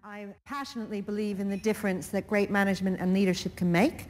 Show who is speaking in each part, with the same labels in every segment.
Speaker 1: I passionately believe in the difference that great management and leadership can make.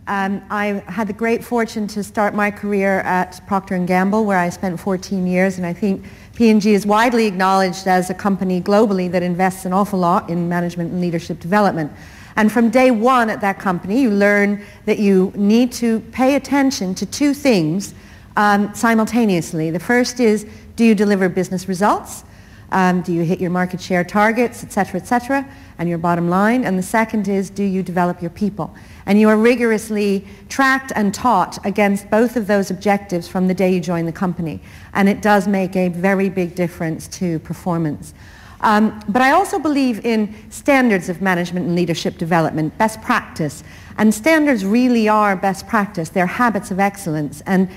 Speaker 1: I had the great fortune to start my career at Procter & Gamble, where I spent 14 years, and I think P&G is widely acknowledged as a company globally that invests an awful lot in management and leadership development. And from day one at that company, you learn that you need to pay attention to two things simultaneously. The first is, do you deliver business results? Do you hit your market share targets, et cetera, and your bottom line? And the second is, do you develop your people? And you are rigorously tracked and taught against both of those objectives from the day you join the company. And it does make a very big difference to performance. But I also believe in standards of management and leadership development, best practice. And standards really are best practice. They're habits of excellence. And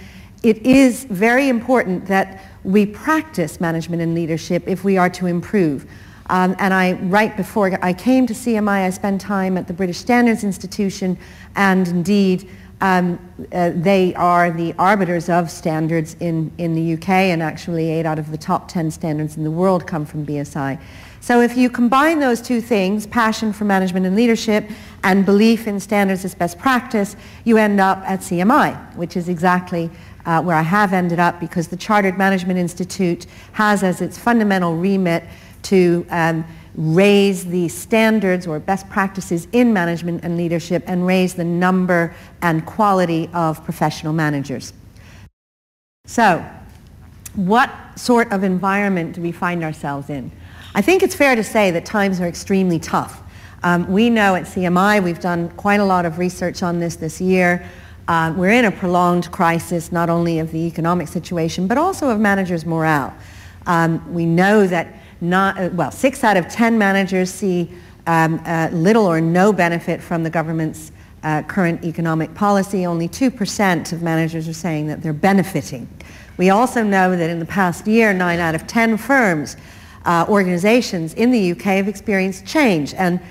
Speaker 1: it is very important that we practice management and leadership if we are to improve. Right before I came to CMI, I spent time at the British Standards Institution, and indeed they are the arbiters of standards in the UK, and actually 8 out of the top 10 standards in the world come from BSI. So if you combine those two things, passion for management and leadership and belief in standards as best practice, you end up at CMI, which is exactly where I have ended up, because the Chartered Management Institute has as its fundamental remit to raise the standards or best practices in management and leadership and raise the number and quality of professional managers. So, what sort of environment do we find ourselves in? I think it's fair to say that times are extremely tough. We know at CMI, we've done quite a lot of research on this year. We're in a prolonged crisis, not only of the economic situation, but also of managers' morale. We know that 6 out of 10 managers see little or no benefit from the government's current economic policy. Only 2% of managers are saying that they're benefiting. We also know that in the past year, 9 out of 10 firms, organizations in the UK have experienced change, and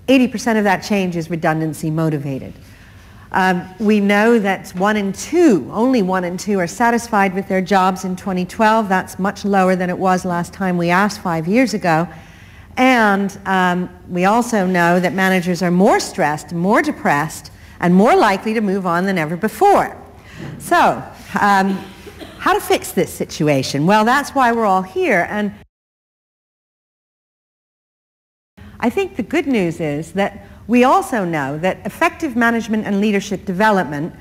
Speaker 1: 80% of that change is redundancy motivated. We know that only 1 in 2 are satisfied with their jobs in 2012. That's much lower than it was last time we asked 5 years ago. And we also know that managers are more stressed, more depressed, and more likely to move on than ever before. So, how to fix this situation? Well, that's why we're all here. And I think the good news is that we also know that effective management and leadership development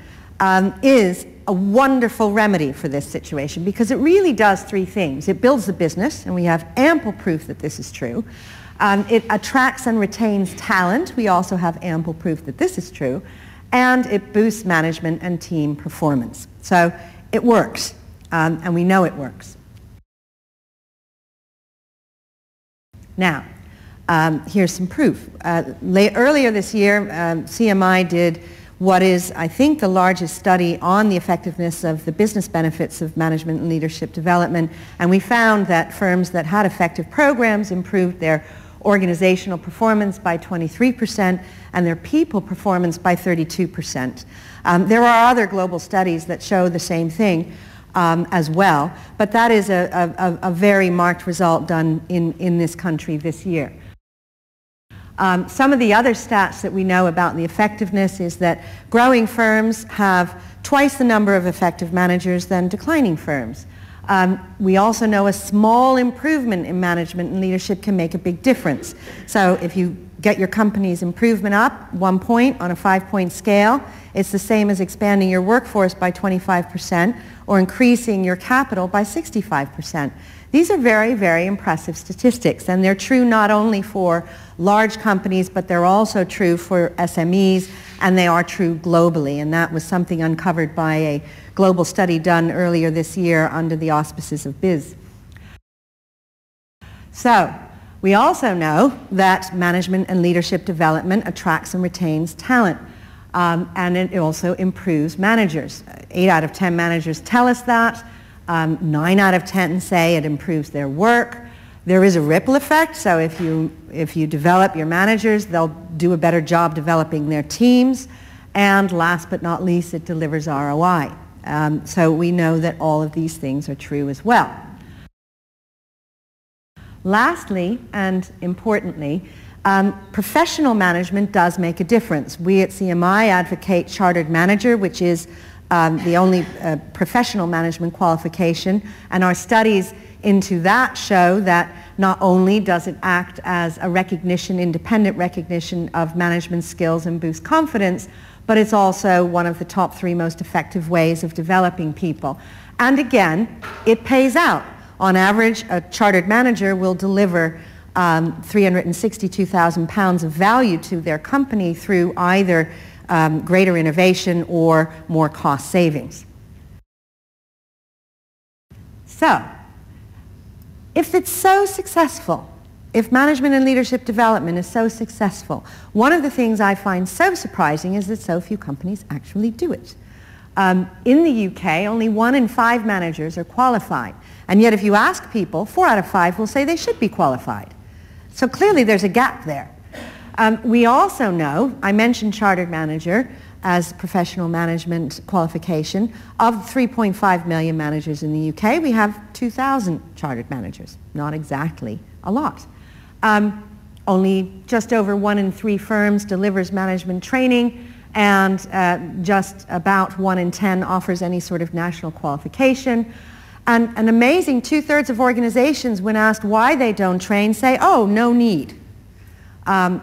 Speaker 1: is a wonderful remedy for this situation, because it really does 3 things. It builds the business, and we have ample proof that this is true. It attracts and retains talent. We also have ample proof that this is true. And it boosts management and team performance. So it works, and we know it works. Now, here's some proof. Earlier this year, CMI did what is, I think, the largest study on the effectiveness of the business benefits of management and leadership development, and we found that firms that had effective programs improved their organizational performance by 23% and their people performance by 32%. There are other global studies that show the same thing as well, but that is a very marked result done in this country this year. Some of the other stats that we know about the effectiveness is that growing firms have twice the number of effective managers than declining firms. We also know a small improvement in management and leadership can make a big difference. So if you get your company's improvement up 1 point on a 5-point scale, it's the same as expanding your workforce by 25% or increasing your capital by 65%. These are very, very impressive statistics, and they're true not only for large companies, but they're also true for SMEs, and they are true globally, and that was something uncovered by a global study done earlier this year under the auspices of BIS. So, we also know that management and leadership development attracts and retains talent, and it also improves managers. 8 out of 10 managers tell us that. 9 out of 10 say it improves their work. There is a ripple effect, so if you develop your managers, they'll do a better job developing their teams. And last but not least, it delivers ROI. So we know that all of these things are true as well. Lastly, and importantly, Professional management does make a difference. We at CMI advocate chartered manager, which is the only professional management qualification, and our studies into that show that not only does it act as a recognition, independent recognition of management skills and boost confidence, but it's also one of the top 3 most effective ways of developing people. And again, it pays out. On average, a chartered manager will deliver £362,000 of value to their company through either greater innovation or more cost savings. So, if it's so successful, if management and leadership development is so successful, one of the things I find so surprising is that so few companies actually do it. In the UK, only 1 in 5 managers are qualified. And yet if you ask people, 4 out of 5 will say they should be qualified. So clearly there's a gap there. We also know, I mentioned chartered manager as professional management qualification. Of 3.5 million managers in the UK, we have 2,000 chartered managers. Not exactly a lot. Only just over 1 in 3 firms delivers management training, and just about 1 in 10 offers any sort of national qualification. And an amazing 2/3 of organizations, when asked why they don't train, say, oh, no need.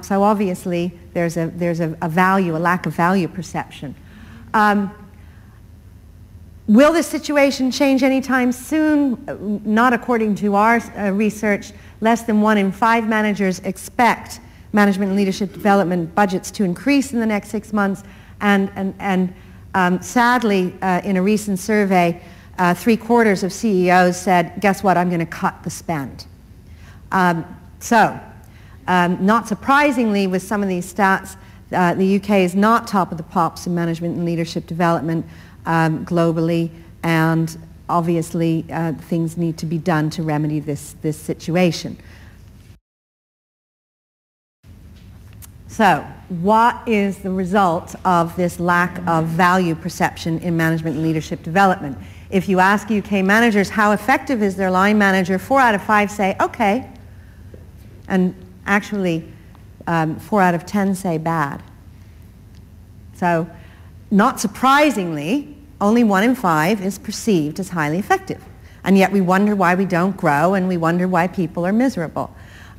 Speaker 1: So obviously there's a lack of value perception. Will this situation change anytime soon? Not according to our research. Less than 1 in 5 managers expect management and leadership development budgets to increase in the next 6 months. And sadly, in a recent survey, 3/4 of CEOs said, guess what, I'm going to cut the spend. Not surprisingly, with some of these stats, the UK is not top of the pops in management and leadership development globally, and obviously things need to be done to remedy this situation. So, what is the result of this lack of value perception in management and leadership development? If you ask UK managers how effective is their line manager, 4 out of 5 say, okay. And actually, 4 out of 10 say bad. So, not surprisingly, only 1 in 5 is perceived as highly effective. And yet we wonder why we don't grow, and we wonder why people are miserable.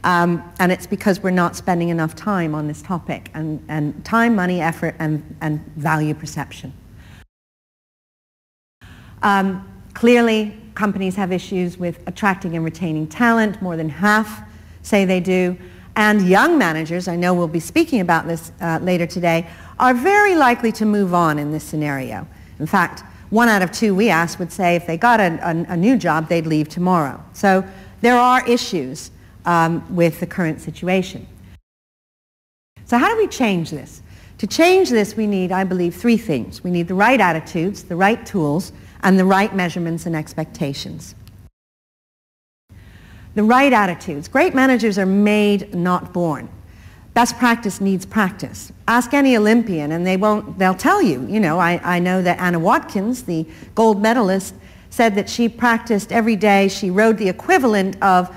Speaker 1: And it's because we're not spending enough time on this topic, and time, money, effort, and value perception. Clearly, companies have issues with attracting and retaining talent. More than half say they do. And young managers, I know we'll be speaking about this later today, are very likely to move on in this scenario. In fact, 1 out of 2 we asked would say if they got a new job, they'd leave tomorrow. So there are issues with the current situation. So how do we change this? To change this, we need, I believe, 3 things. We need the right attitudes, the right tools, and the right measurements and expectations. The right attitudes. Great managers are made, not born. Best practice needs practice. Ask any Olympian and they'll tell you. You know, I know that Anna Watkins, the gold medalist, said that she practiced every day. She rode the equivalent of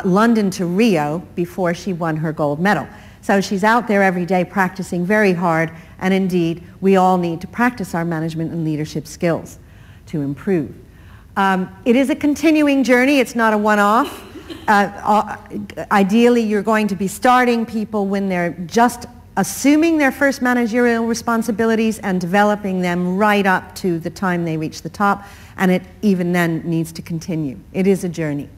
Speaker 1: London to Rio before she won her gold medal. So she's out there every day practicing very hard, and indeed we all need to practice our management and leadership skills to improve. It is a continuing journey. It's not a one-off. Ideally, you're going to be starting people when they're just assuming their first managerial responsibilities and developing them right up to the time they reach the top, and it even then needs to continue. It is a journey.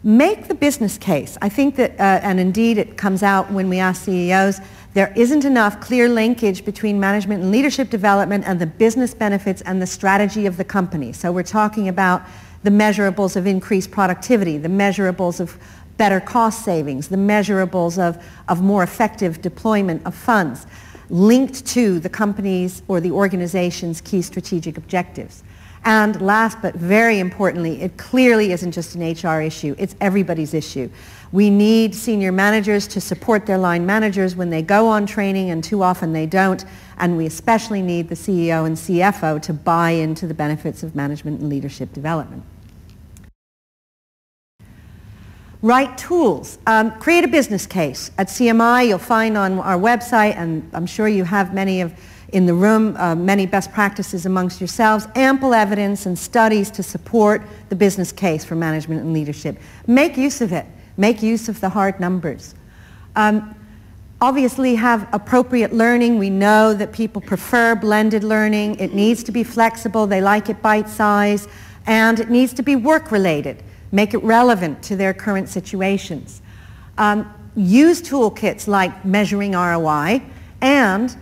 Speaker 1: Make the business case. I think that, and indeed it comes out when we ask CEOs, there isn't enough clear linkage between management and leadership development and the business benefits and the strategy of the company. So we're talking about the measurables of increased productivity, the measurables of better cost savings, the measurables of more effective deployment of funds linked to the company's or the organization's key strategic objectives. And last but very importantly, it clearly isn't just an HR issue, it's everybody's issue. We need senior managers to support their line managers when they go on training, and too often they don't, and we especially need the CEO and CFO to buy into the benefits of management and leadership development. Right tools. Create a business case. At CMI, you'll find on our website, and I'm sure you have many in the room, many best practices amongst yourselves, ample evidence and studies to support the business case for management and leadership. Make use of it. Make use of the hard numbers. Obviously have appropriate learning. We know that people prefer blended learning. It needs to be flexible. They like it bite-sized. And it needs to be work-related. Make it relevant to their current situations. Use toolkits like measuring ROI and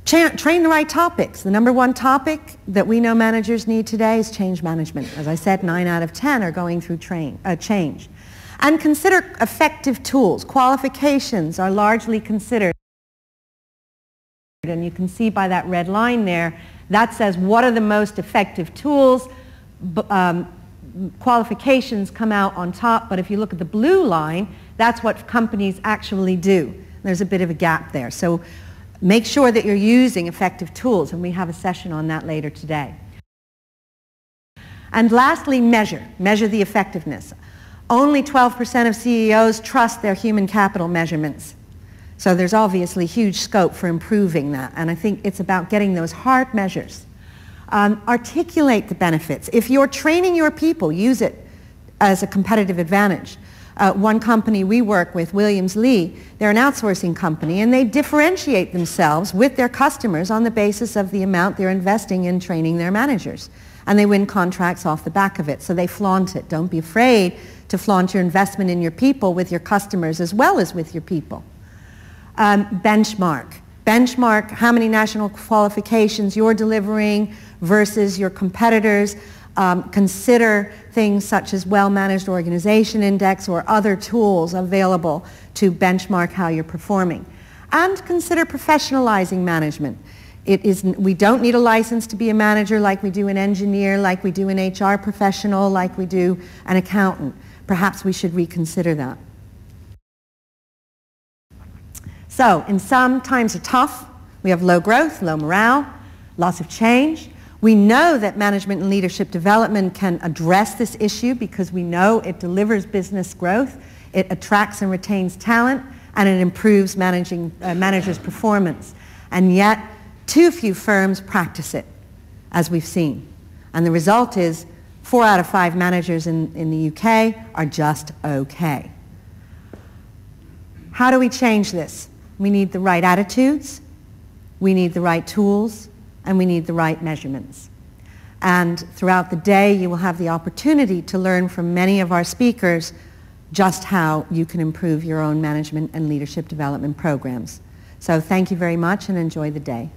Speaker 1: train the right topics. The number one topic that we know managers need today is change management. As I said, 9 out of 10 are going through change. And consider effective tools. Qualifications are largely considered. And you can see by that red line there, that says what are the most effective tools. Qualifications come out on top, but if you look at the blue line, that's what companies actually do. There's a bit of a gap there. So make sure that you're using effective tools, and we have a session on that later today. And lastly, measure the effectiveness. Only 12% of CEOs trust their human capital measurements. So there's obviously huge scope for improving that, and I think it's about getting those hard measures. Articulate the benefits. If you're training your people, use it as a competitive advantage. One company we work with, Williams Lee, they're an outsourcing company, and they differentiate themselves with their customers on the basis of the amount they're investing in training their managers. And they win contracts off the back of it, so they flaunt it. Don't be afraid to flaunt your investment in your people with your customers as well as with your people. Benchmark. Benchmark how many national qualifications you're delivering versus your competitors. Consider things such as well-managed organization index or other tools available to benchmark how you're performing. And consider professionalizing management. We don't need a license to be a manager like we do an engineer, like we do an HR professional, like we do an accountant. Perhaps we should reconsider that. So, in sum, times are tough. We have low growth, low morale, lots of change. We know that management and leadership development can address this issue because we know it delivers business growth, it attracts and retains talent, and it improves managers' performance. And yet, too few firms practice it, as we've seen. And the result is 4 out of 5 managers in the UK are just okay. How do we change this? We need the right attitudes, we need the right tools, and we need the right measurements. And throughout the day, you will have the opportunity to learn from many of our speakers just how you can improve your own management and leadership development programs. So thank you very much and enjoy the day.